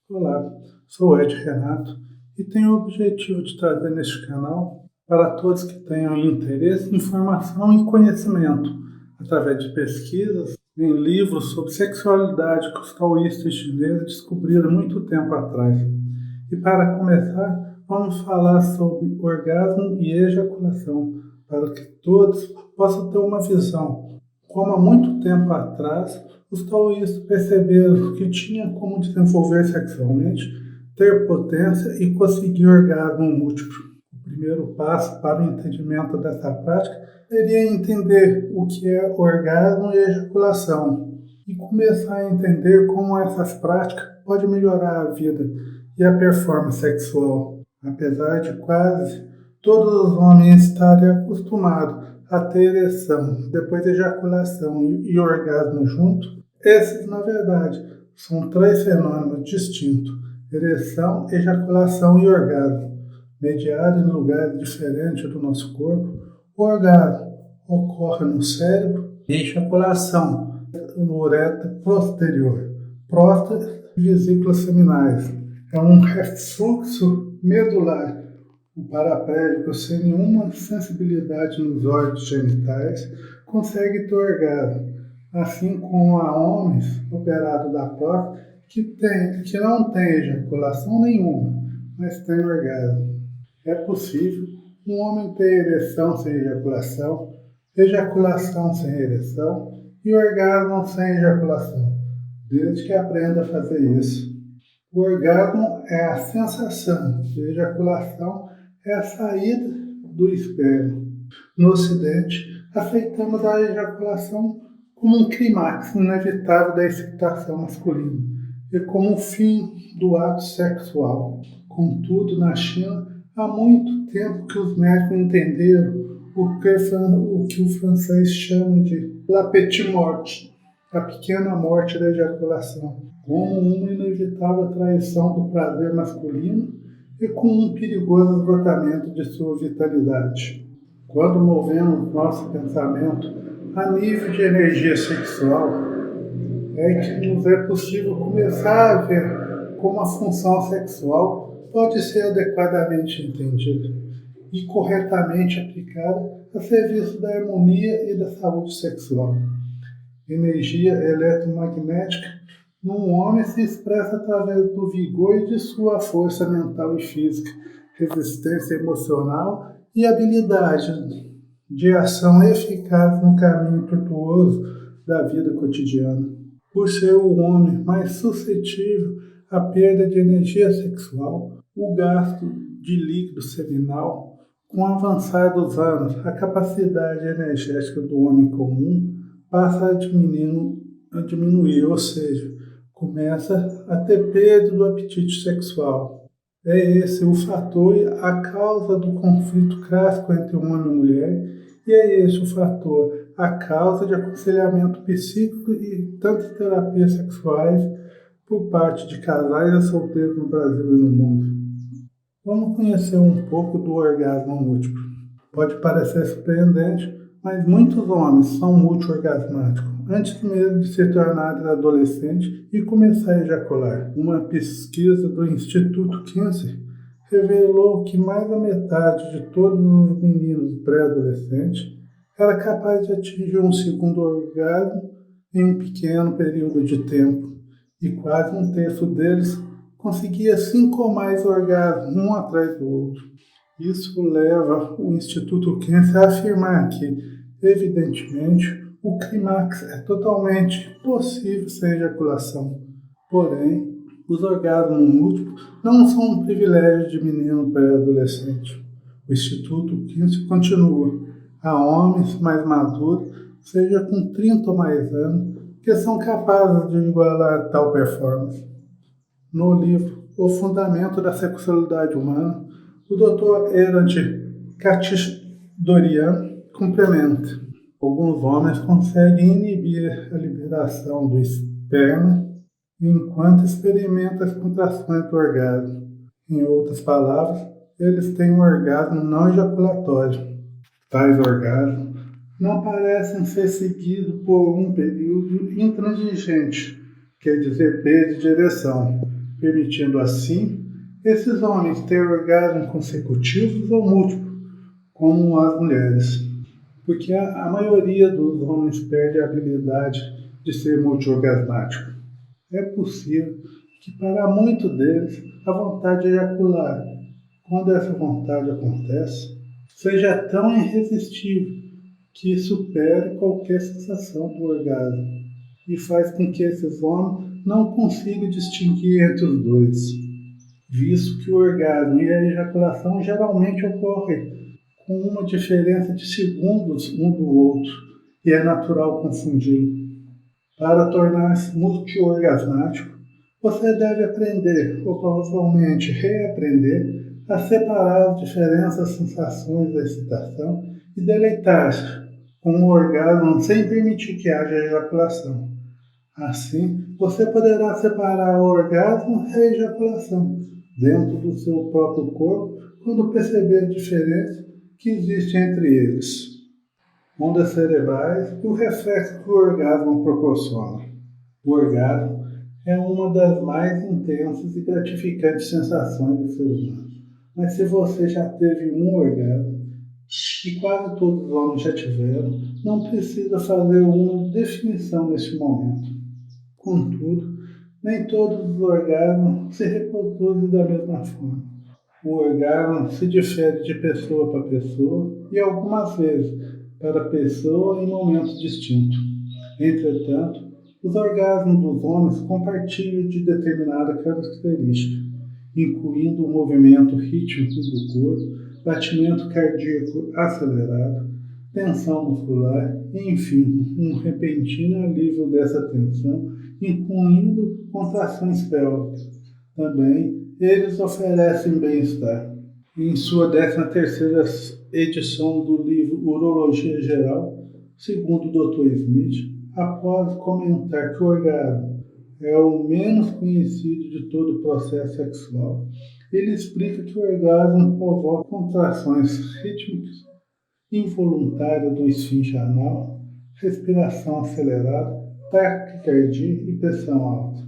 Olá, sou o Ed Renato e tenho o objetivo de trazer neste canal para todos que tenham interesse, informação e conhecimento, através de pesquisas em livros sobre sexualidade que os taoístas chineses descobriram muito tempo atrás. E para começar, vamos falar sobre orgasmo e ejaculação, para que todos possam ter uma visão. Como há muito tempo atrás, os taoístas perceberam que tinha como desenvolver sexualmente, ter potência e conseguir orgasmo múltiplo. O primeiro passo para o entendimento dessa prática seria entender o que é orgasmo e ejaculação e começar a entender como essas práticas podem melhorar a vida e a performance sexual. Apesar de quase todos os homens estarem acostumados a ter ereção, depois ejaculação e orgasmo junto, esses, na verdade, são três fenômenos distintos: ereção, ejaculação e orgasmo, mediado em lugares diferentes do nosso corpo. O orgasmo ocorre no cérebro e a ejaculação no ureter posterior, próstata e vesículas seminais. É um refluxo medular. O paraplégico, sem nenhuma sensibilidade nos órgãos genitais, consegue ter orgasmo, assim como há homens operados da próstata que não têm ejaculação nenhuma, mas têm orgasmo. É possível um homem ter ereção sem ejaculação, ejaculação sem ereção e orgasmo sem ejaculação, desde que aprenda a fazer isso. O orgasmo é a sensação, a ejaculação é a saída do esperma. No Ocidente, aceitamos a ejaculação como um clímax inevitável da excitação masculina e como o fim do ato sexual. Contudo, na China, há muito tempo que os médicos entenderam o que o francês chama de la petite morte, a pequena morte da ejaculação, como uma inevitável traição do prazer masculino e com um perigoso esgotamento de sua vitalidade. Quando movemos nosso pensamento a nível de energia sexual, é que nos é possível começar a ver como a função sexual pode ser adequadamente entendida e corretamente aplicada a serviço da harmonia e da saúde sexual. Energia eletromagnética num homem se expressa através do vigor e de sua força mental e física, resistência emocional e habilidade de ação eficaz no caminho tortuoso da vida cotidiana. Por ser o homem mais suscetível à perda de energia sexual, o gasto de líquido seminal, com o avançar dos anos, a capacidade energética do homem comum passa a diminuir, ou seja, começa a ter perda do apetite sexual. É esse o fator, a causa do conflito clássico entre homem e mulher, e é esse o fator, a causa de aconselhamento psíquico e tantas terapias sexuais por parte de casais e solteiros no Brasil e no mundo. Vamos conhecer um pouco do orgasmo múltiplo. Pode parecer surpreendente, mas muitos homens são multiorgasmáticos antes mesmo de se tornarem adolescentes e começar a ejacular. Uma pesquisa do Instituto Kinsey revelou que mais da metade de todos os meninos pré-adolescentes era capaz de atingir um segundo orgasmo em um pequeno período de tempo, e quase um terço deles conseguia 5 ou mais orgasmos, um atrás do outro. Isso leva o Instituto Kinsey a afirmar que, evidentemente, o clímax é totalmente possível sem ejaculação. Porém, os orgasmos múltiplos não são um privilégio de menino pré-adolescente. O Instituto Kinsey continua: há homens mais maduros, seja com 30 ou mais anos, que são capazes de igualar tal performance. No livro O Fundamento da Sexualidade Humana, o Dr. Erand Khatchadorian complementa: alguns homens conseguem inibir a liberação do esperma enquanto experimentam as contrações do orgasmo. Em outras palavras, eles têm um orgasmo não ejaculatório. Tais orgasmos não parecem ser seguidos por um período intransigente, quer dizer, perda de ereção, permitindo assim esses homens ter orgasmos consecutivos ou múltiplos, como as mulheres. Porque a maioria dos homens perde a habilidade de ser multiorgasmático. É possível que para muitos deles a vontade de ejacular, quando essa vontade acontece, seja tão irresistível que supere qualquer sensação do orgasmo e faz com que esses homens não consigam distinguir entre os dois, visto que o orgasmo e a ejaculação geralmente ocorrem com uma diferença de segundos um do outro e é natural confundi-lo. Para tornar-se multiorgasmático, você deve aprender, ou provavelmente reaprender, a separar as diferentes sensações da excitação e deleitar-se com o orgasmo sem permitir que haja ejaculação. Assim, você poderá separar o orgasmo e a ejaculação dentro do seu próprio corpo quando perceber a diferença que existe entre eles. Ondas cerebrais e o reflexo que o orgasmo proporciona. O orgasmo é uma das mais intensas e gratificantes sensações do ser humano. Mas se você já teve um orgasmo, e quase todos os homens já tiveram, não precisa fazer uma definição neste momento. Contudo, nem todos os orgasmos se reproduzem da mesma forma. O orgasmo se difere de pessoa para pessoa e algumas vezes para pessoa em momentos distintos. Entretanto, os orgasmos dos homens compartilham de determinada característica, incluindo o movimento rítmico do corpo, batimento cardíaco acelerado, tensão muscular e, enfim, um repentino alívio dessa tensão, incluindo contrações pélvicas. Também, eles oferecem bem-estar. Em sua 13ª edição do livro Urologia Geral, segundo o Dr. Smith, após comentar que o orgasmo é o menos conhecido de todo o processo sexual, ele explica que o orgasmo provoca contrações rítmicas involuntárias do esfíncter anal, respiração acelerada, taquicardia e pressão alta.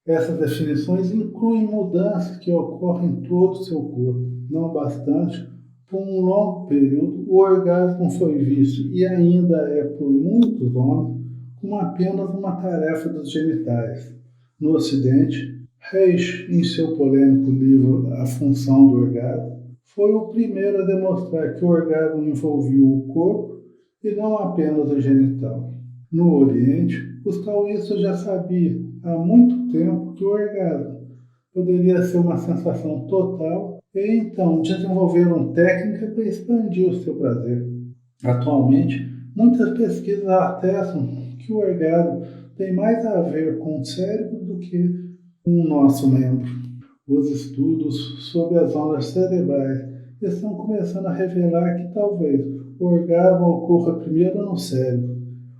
Essas definições incluem mudanças que ocorrem em todo o seu corpo. Não bastante, por um longo período, o orgasmo foi visto e ainda é por muitos homens como apenas uma tarefa dos genitais. No Ocidente, Reich, em seu polêmico livro A Função do Orgasmo, foi o primeiro a demonstrar que o orgasmo envolvia o corpo e não apenas o genital. No Oriente, os taoístas já sabiam há muito tempo que o orgasmo poderia ser uma sensação total e então desenvolveram técnicas para expandir o seu prazer. Atualmente, muitas pesquisas atestam que o orgasmo tem mais a ver com o cérebro do que com o nosso membro. Os estudos sobre as ondas cerebrais estão começando a revelar que talvez o orgasmo ocorra primeiro no cérebro.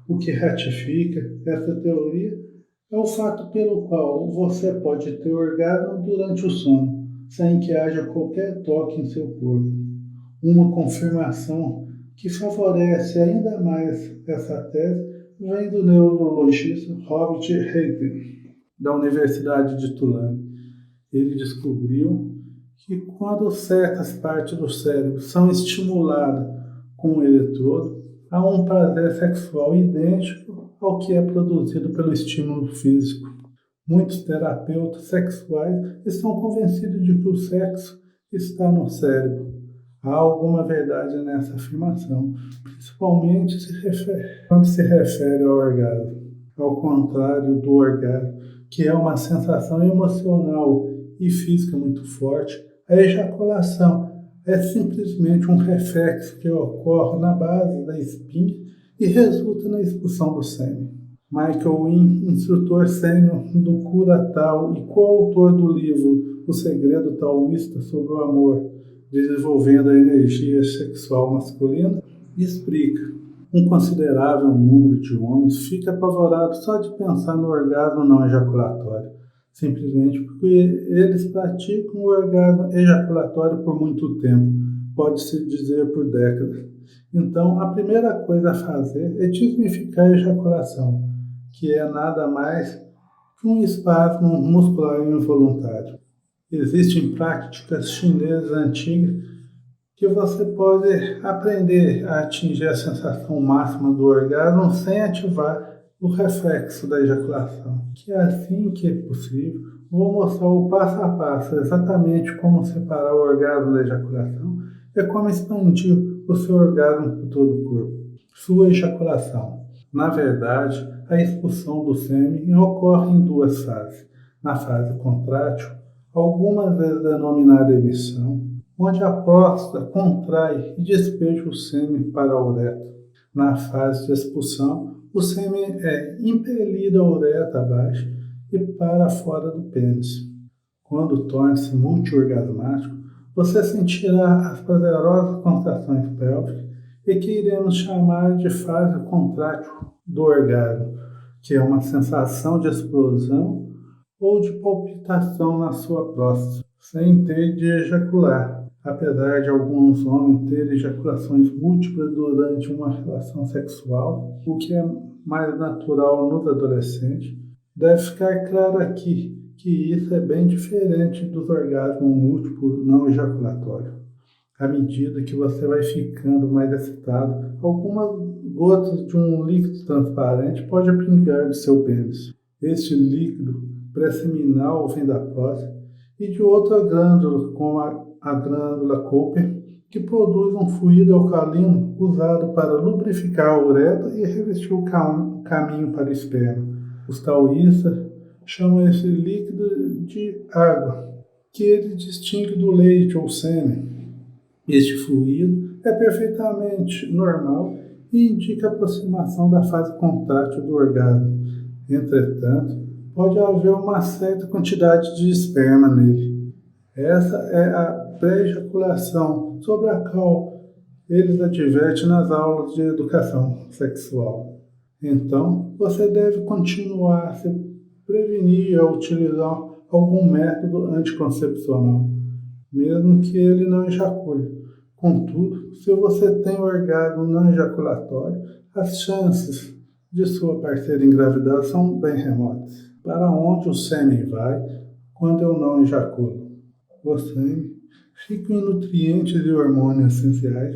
O que ratifica essa teoria é o fato pelo qual você pode ter orgasmo durante o sono, sem que haja qualquer toque em seu corpo. Uma confirmação que favorece ainda mais essa tese vem do neurologista Robert Heinkel, da Universidade de Tulane. Ele descobriu que quando certas partes do cérebro são estimuladas com um eletrodo, há um prazer sexual idêntico ao que é produzido pelo estímulo físico. Muitos terapeutas sexuais estão convencidos de que o sexo está no cérebro. Há alguma verdade nessa afirmação, principalmente quando se refere ao orgasmo. Ao contrário do orgasmo, que é uma sensação emocional e física muito forte, a ejaculação é simplesmente um reflexo que ocorre na base da espinha e resulta na expulsão do sêmen. Michael Wynn, instrutor sênior do Cura Tao e coautor do livro O Segredo Taoísta sobre o Amor, desenvolvendo a energia sexual masculina, explica: um considerável número de homens fica apavorado só de pensar no orgasmo não ejaculatório, simplesmente porque eles praticam o orgasmo ejaculatório por muito tempo, pode-se dizer por décadas. Então, a primeira coisa a fazer é desmificar a ejaculação, que é nada mais de um espasmo muscular involuntário. Existem práticas chinesas antigas que você pode aprender a atingir a sensação máxima do orgasmo sem ativar o reflexo da ejaculação. Que é assim que é possível, vou mostrar o passo a passo exatamente como separar o orgasmo da ejaculação e como expandir o seu orgasmo por todo o corpo. Sua ejaculação. Na verdade, a expulsão do sêmen ocorre em duas fases. Na fase contrátil, algumas vezes denominada emissão, onde a próstata contrai e despeja o sêmen para a uretra. Na fase de expulsão, o sêmen é impelido a uretra abaixo e para fora do pênis. Quando torna-se multiorgasmático, você sentirá as prazerosas contrações pélvicas e que iremos chamar de fase contrátil do orgasmo, que é uma sensação de explosão ou de palpitação na sua próstata, sem ter de ejacular. Apesar de alguns homens terem ejaculações múltiplas durante uma relação sexual, o que é mais natural nos adolescentes, deve ficar claro aqui que isso é bem diferente dos orgasmos múltiplos não ejaculatórios. À medida que você vai ficando mais excitado, algumas gotas de um líquido transparente podem pingar de seu pênis. Este líquido pré-seminal vem da próstata e de outra glândula, como a glândula Cooper, que produz um fluido alcalino usado para lubrificar a uretra e revestir o caminho para o esperma. Os taoístas chamam esse líquido de água, que ele distingue do leite ou sêmen. Este fluido é perfeitamente normal e indica a aproximação da fase contrátil do orgasmo. Entretanto, pode haver uma certa quantidade de esperma nele. Essa é a pré-ejaculação, sobre a qual eles advertem nas aulas de educação sexual. Então, você deve continuar a se prevenir a utilizar algum método anticoncepcional, mesmo que ele não ejacule. Contudo, se você tem orgasmo não ejaculatório, as chances de sua parceira engravidar são bem remotas. Para onde o sêmen vai quando eu não ejaculo? O sêmen, rico em nutrientes e hormônios essenciais,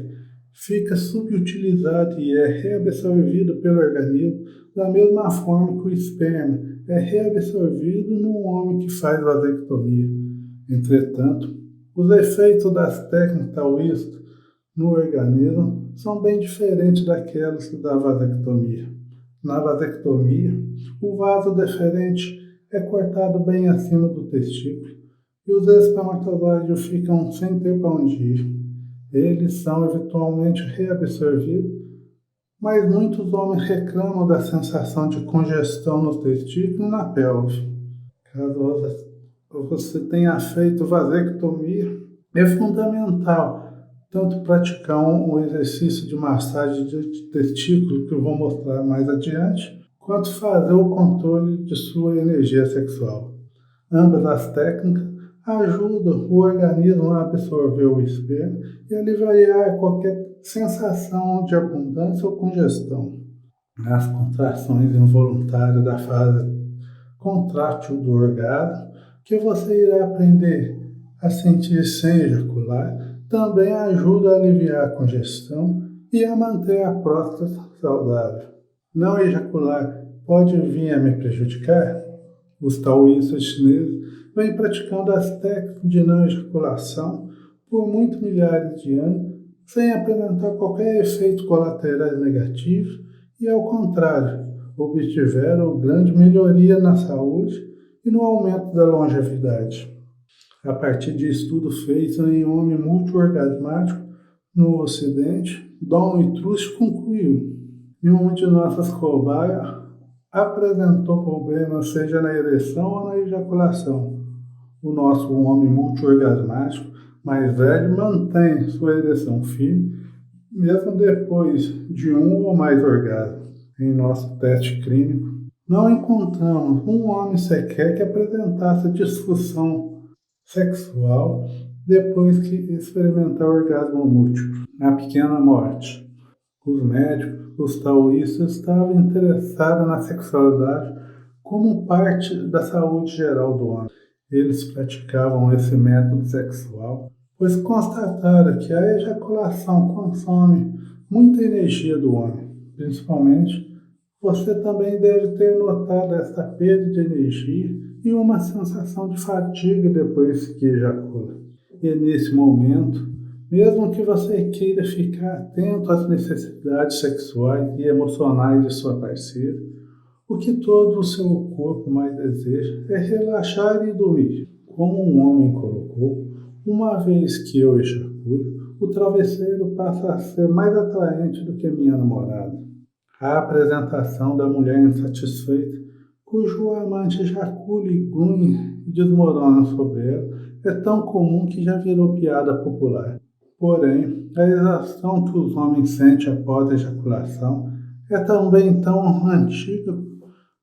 fica subutilizado e é reabsorvido pelo organismo da mesma forma que o esperma é reabsorvido no homem que faz vasectomia. Entretanto, os efeitos das técnicas taoístas no organismo são bem diferentes daquelas da vasectomia. Na vasectomia, o vaso deferente é cortado bem acima do testículo e os espermatozoides ficam sem ter para onde ir. Eles são eventualmente reabsorvidos, mas muitos homens reclamam da sensação de congestão no testículo e na pelve. Caso você tenha feito vasectomia, é fundamental tanto praticar um exercício de massagem de testículo, que eu vou mostrar mais adiante, quanto fazer o controle de sua energia sexual. Ambas as técnicas ajudam o organismo a absorver o esperma e aliviar qualquer sensação de abundância ou congestão. Nas contrações involuntárias da fase contrátil do orgasmo, que você irá aprender a sentir sem ejacular, também ajuda a aliviar a congestão e a manter a próstata saudável. Não ejacular pode vir a me prejudicar? Os taoístas chineses vêm praticando as técnicas de não ejaculação por muitos milhares de anos, sem apresentar qualquer efeito colateral negativo e, ao contrário, obtiveram grande melhoria na saúde e no aumento da longevidade. A partir de estudos feitos em homem multiorgasmático no Ocidente, Dom e Trust concluiu que uma de nossas cobaias apresentou problemas seja na ereção ou na ejaculação. O nosso homem multiorgasmático mais velho mantém sua ereção firme, mesmo depois de um ou mais orgasmos. Em nosso teste clínico, não encontramos um homem sequer que apresentasse disfunção sexual depois que experimentar orgasmo múltiplo. A pequena morte. Os médicos, os taoístas, estavam interessados na sexualidade como parte da saúde geral do homem. Eles praticavam esse método sexual, pois constataram que a ejaculação consome muita energia do homem. Principalmente, você também deve ter notado essa perda de energia e uma sensação de fadiga depois que ejacula. E nesse momento, mesmo que você queira ficar atento às necessidades sexuais e emocionais de sua parceira, o que todo o seu corpo mais deseja é relaxar e dormir. Como um homem colocou, uma vez que eu ejaculo, o travesseiro passa a ser mais atraente do que minha namorada. A apresentação da mulher insatisfeita, cujo amante ejacula e grunhe e desmorona sobre ela, é tão comum que já virou piada popular. Porém, a exaustão que os homens sentem após a ejaculação é também tão antiga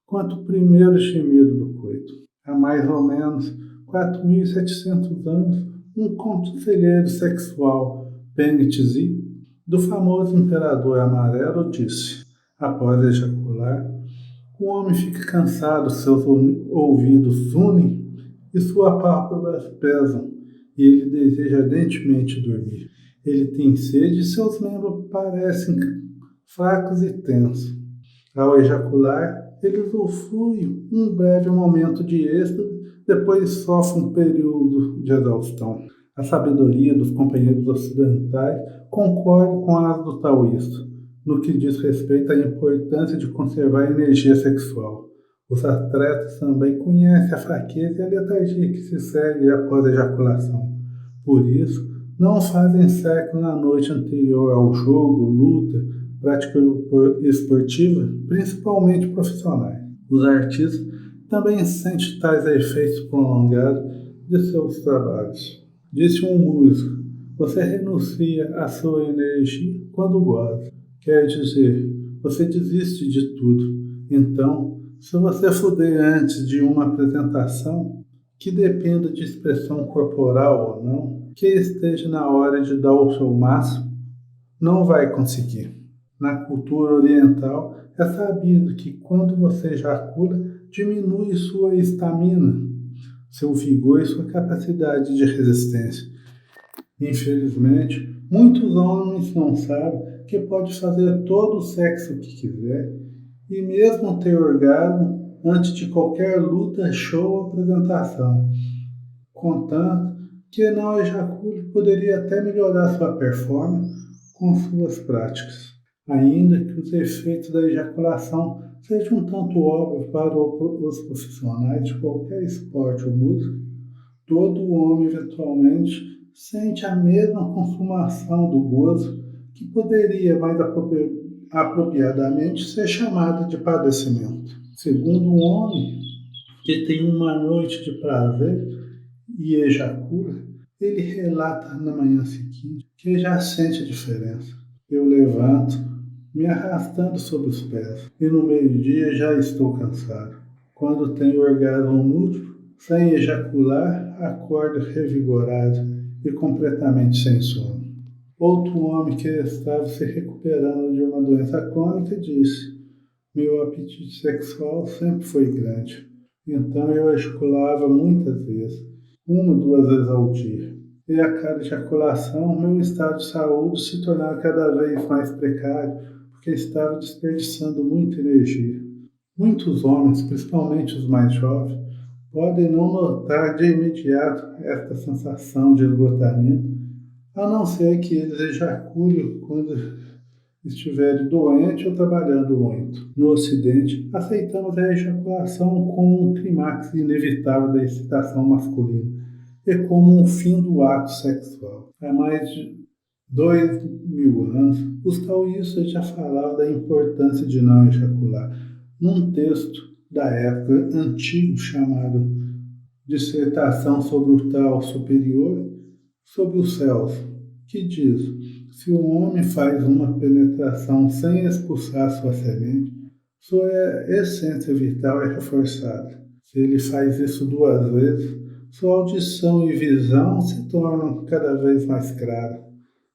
quanto o primeiro gemido do coito. Há mais ou menos 4.700 anos, um conselheiro sexual, Peng Tzi, do famoso imperador amarelo, disse: após ejacular, o homem fica cansado, seus ouvidos unem e suas pálpebras pesam, e ele deseja ardentemente dormir. Ele tem sede e seus membros parecem fracos e tensos. Ao ejacular, ele usufrui um breve momento de êxtase, depois sofre um período de exaustão. A sabedoria dos companheiros ocidentais concorda com a do taoísta, no que diz respeito à importância de conservar a energia sexual. Os atletas também conhecem a fraqueza e a letargia que se segue após a ejaculação. Por isso, não fazem sexo na noite anterior ao jogo, luta, prática esportiva, principalmente profissionais. Os artistas também sentem tais efeitos prolongados de seus trabalhos. Disse um músico: você renuncia à sua energia quando goza. Quer dizer, você desiste de tudo. Então, se você fuder antes de uma apresentação, que dependa de expressão corporal ou não, que esteja na hora de dar o seu máximo, não vai conseguir. Na cultura oriental, é sabido que quando você ejacula, diminui sua estamina, seu vigor e sua capacidade de resistência. Infelizmente, muitos homens não sabem que pode fazer todo o sexo que quiser e mesmo ter orgasmo antes de qualquer luta, show ou apresentação, contanto que não ejacule, poderia até melhorar sua performance com suas práticas. Ainda que os efeitos da ejaculação sejam um tanto óbvios para os profissionais de qualquer esporte ou música, todo homem eventualmente sente a mesma consumação do gozo que poderia mais apropriadamente ser chamada de padecimento. Segundo um homem que tem uma noite de prazer e ejacula, ele relata na manhã seguinte que já sente a diferença. Eu levanto, me arrastando sobre os pés, e no meio-dia já estou cansado. Quando tenho orgasmo múltiplo, sem ejacular, acordo revigorado e completamente sem sono. Outro homem que estava se recuperando de uma doença crônica disse: meu apetite sexual sempre foi grande, então eu ejaculava muitas vezes, 1, 2 vezes ao dia. E a cada ejaculação, meu estado de saúde se tornava cada vez mais precário, porque estava desperdiçando muita energia. Muitos homens, principalmente os mais jovens, podem não notar de imediato esta sensação de esgotamento, a não ser que eles ejaculem quando estiverem doentes ou trabalhando muito. No Ocidente, aceitamos a ejaculação como um clímax inevitável da excitação masculina e como um fim do ato sexual. Há mais de 2.000 anos, os taoístas já falavam da importância de não ejacular. Num texto da época antigo chamado Dissertação sobre o Tao Superior, sobre os céus, que diz: se o homem faz uma penetração sem expulsar sua semente, sua essência vital é reforçada. Se ele faz isso 2 vezes, sua audição e visão se tornam cada vez mais claras.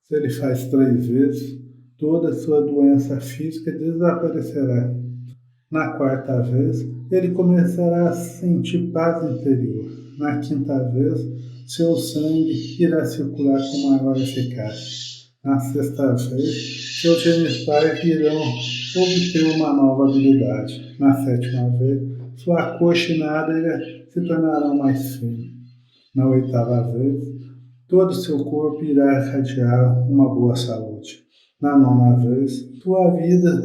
Se ele faz 3 vezes, toda sua doença física desaparecerá. Na 4ª vez, ele começará a sentir paz interior. Na quinta vez, seu sangue irá circular com maior eficácia. Na sexta vez, seus genitais irão obter uma nova habilidade. Na sétima vez, sua coxa e nádega se tornarão mais finos. Na oitava vez, todo seu corpo irá irradiar uma boa saúde. Na nona vez, sua vida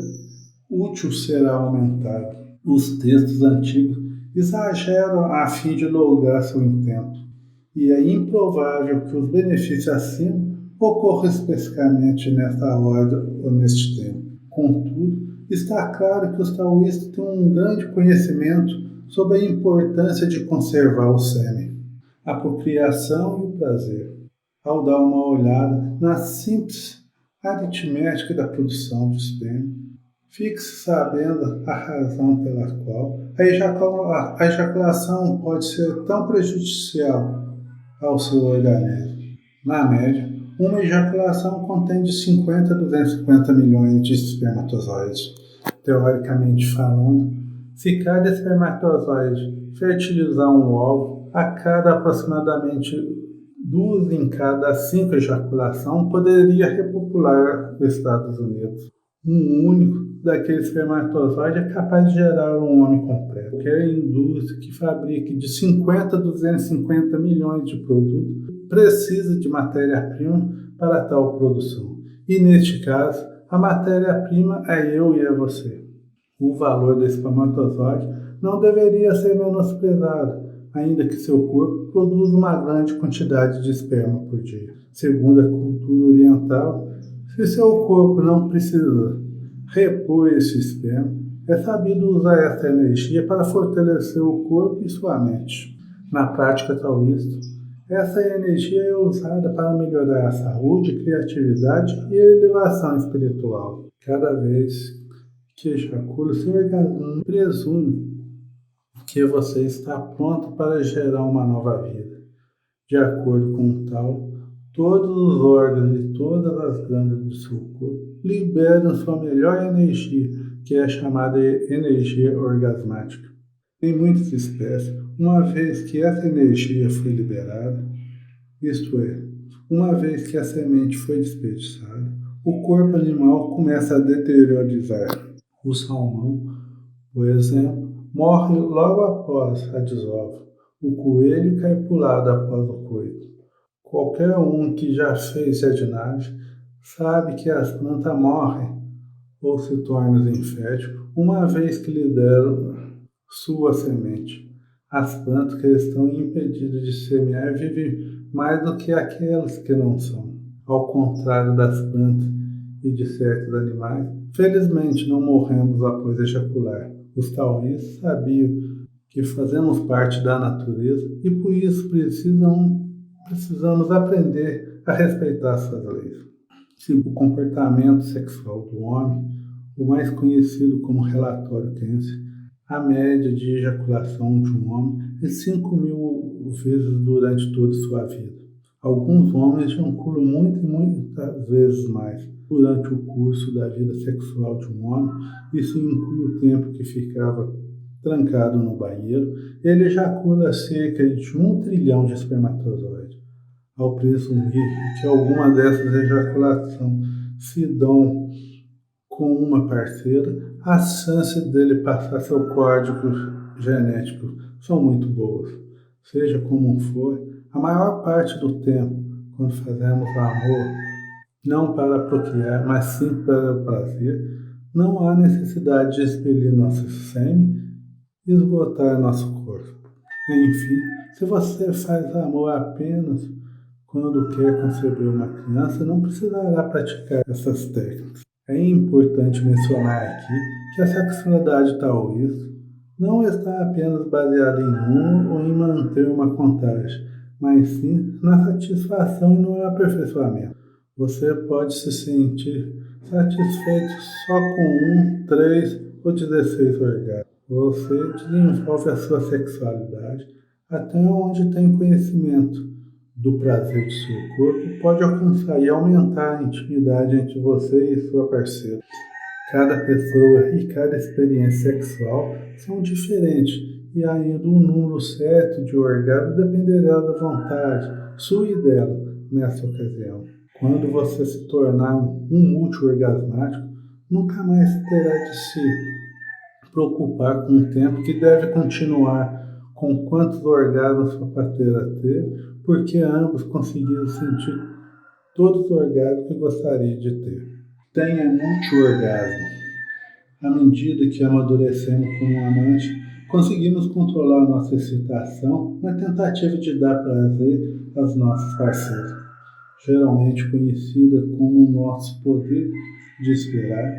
útil será aumentada. Os textos antigos exageram a fim de lograr seu intento, e é improvável que os benefícios acima ocorram especificamente nesta ordem ou neste tempo. Contudo, está claro que os taoístas têm um grande conhecimento sobre a importância de conservar o sêmen, a procriação e o prazer. Ao dar uma olhada na simples aritmética da produção de esperma, fique sabendo a razão pela qual a ejaculação pode ser tão prejudicial ao seu organismo. Na média, uma ejaculação contém de 50 a 250 milhões de espermatozoides. Teoricamente falando, se cada espermatozoide fertilizar um óvulo, a cada aproximadamente 2 em cada 5 ejaculações poderia repopular os Estados Unidos. Um único daquele espermatozoide é capaz de gerar um homem completo. Qualquer indústria que fabrique de 50 a 250 milhões de produtos precisa de matéria-prima para tal produção. E neste caso, a matéria-prima é eu e é você. O valor do espermatozoide não deveria ser menosprezado, ainda que seu corpo produza uma grande quantidade de esperma por dia. Segundo a cultura oriental, se seu corpo não precisa repor esse esperma, é sabido usar essa energia para fortalecer o corpo e sua mente. Na prática taoísta, essa energia é usada para melhorar a saúde, criatividade e a elevação espiritual. Cada vez que ejacula, seu organismo presume que você está pronto para gerar uma nova vida. De acordo com o tal, todos os órgãos e todas as glândulas do seu corpo liberam sua melhor energia, que é chamada energia orgasmática. Em muitas espécies, uma vez que essa energia foi liberada, isto é, uma vez que a semente foi desperdiçada, o corpo animal começa a deteriorizar. O salmão, por exemplo, morre logo após a desova. O coelho cai para o lado após o coito. Qualquer um que já fez jardinagem sabe que as plantas morrem ou se tornam inférteis uma vez que lhe deram sua semente. As plantas que estão impedidas de semear vivem mais do que aquelas que não são. Ao contrário das plantas e de certos animais, felizmente não morremos após ejacular. Os taoístas sabiam que fazemos parte da natureza e por isso precisamos aprender a respeitar suas leis. O comportamento sexual do homem, o mais conhecido como relatório Kensey, a média de ejaculação de um homem é 5.000 vezes durante toda sua vida. Alguns homens ejaculam muitas vezes mais. Durante o curso da vida sexual de um homem, isso inclui o tempo que ficava trancado no banheiro, ele ejacula cerca de 1 trilhão de espermatozoides. Ao presumir que alguma dessas ejaculações se dão com uma parceira, as chances dele passar seu código genético são muito boas. Seja como for, a maior parte do tempo, quando fazemos amor, não para procriar, mas sim para o prazer, não há necessidade de expelir nosso sêmen e esgotar nosso corpo. Enfim, se você faz amor apenas quando quer conceber uma criança, não precisará praticar essas técnicas. É importante mencionar aqui que a sexualidade taoísta não está apenas baseada em número ou em manter uma contagem, mas sim na satisfação e no aperfeiçoamento. Você pode se sentir satisfeito só com 1, 3 ou 16 orgasmos. Você desenvolve a sua sexualidade até onde tem conhecimento do prazer de seu corpo, pode alcançar e aumentar a intimidade entre você e sua parceira. Cada pessoa e cada experiência sexual são diferentes e ainda o número certo de orgasmo dependerá da vontade sua e dela nessa ocasião. Quando você se tornar um multiorgasmático, nunca mais terá de se preocupar com o tempo que deve continuar, com quantos orgasmos sua parceira teve, porque ambos conseguiram sentir todos os orgasmos que gostaria de ter. Tenha multiorgasmo. À medida que amadurecemos como amante, conseguimos controlar nossa excitação na tentativa de dar prazer aos nossos parceiros, geralmente conhecida como o nosso poder de esperar.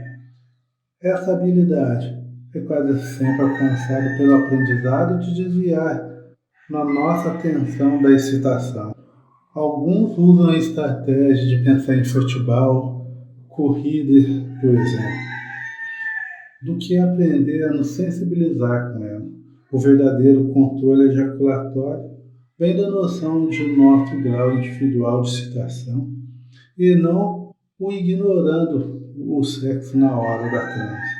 Essa habilidade é quase sempre alcançada pelo aprendizado de desviar na nossa atenção da excitação. Alguns usam a estratégia de pensar em futebol, corrida, por exemplo, do que aprender a nos sensibilizar com ela. O verdadeiro controle ejaculatório vem da noção de nosso grau individual de excitação e não o ignorando o sexo na hora da transe.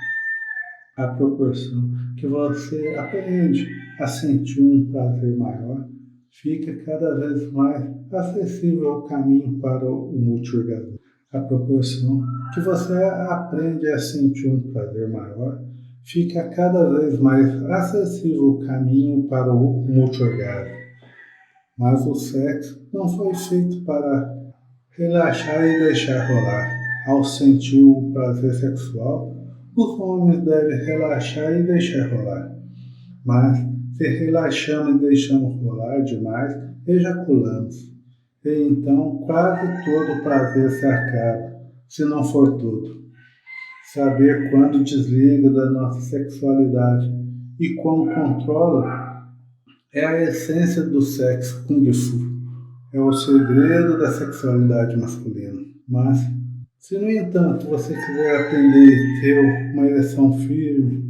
À proporção que você aprende a sentir um prazer maior, fica cada vez mais acessível o caminho para o multiorgasmo. À proporção que você aprende a sentir um prazer maior, fica cada vez mais acessível o caminho para o multiorgasmo. Mas o sexo não foi feito para relaxar e deixar rolar. Ao sentir o prazer sexual, os homens devem relaxar e deixar rolar. Mas se relaxamos e deixamos rolar demais, ejaculamos. E então quase todo o prazer se acaba, se não for todo. Saber quando desliga da nossa sexualidade e como controla é a essência do sexo Kung Fu. É o segredo da sexualidade masculina. Mas, se no entanto você quiser aprender a ter uma ereção firme,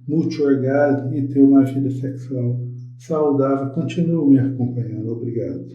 multiorgasmo e ter uma vida sexual saudável, continue me acompanhando. Obrigado.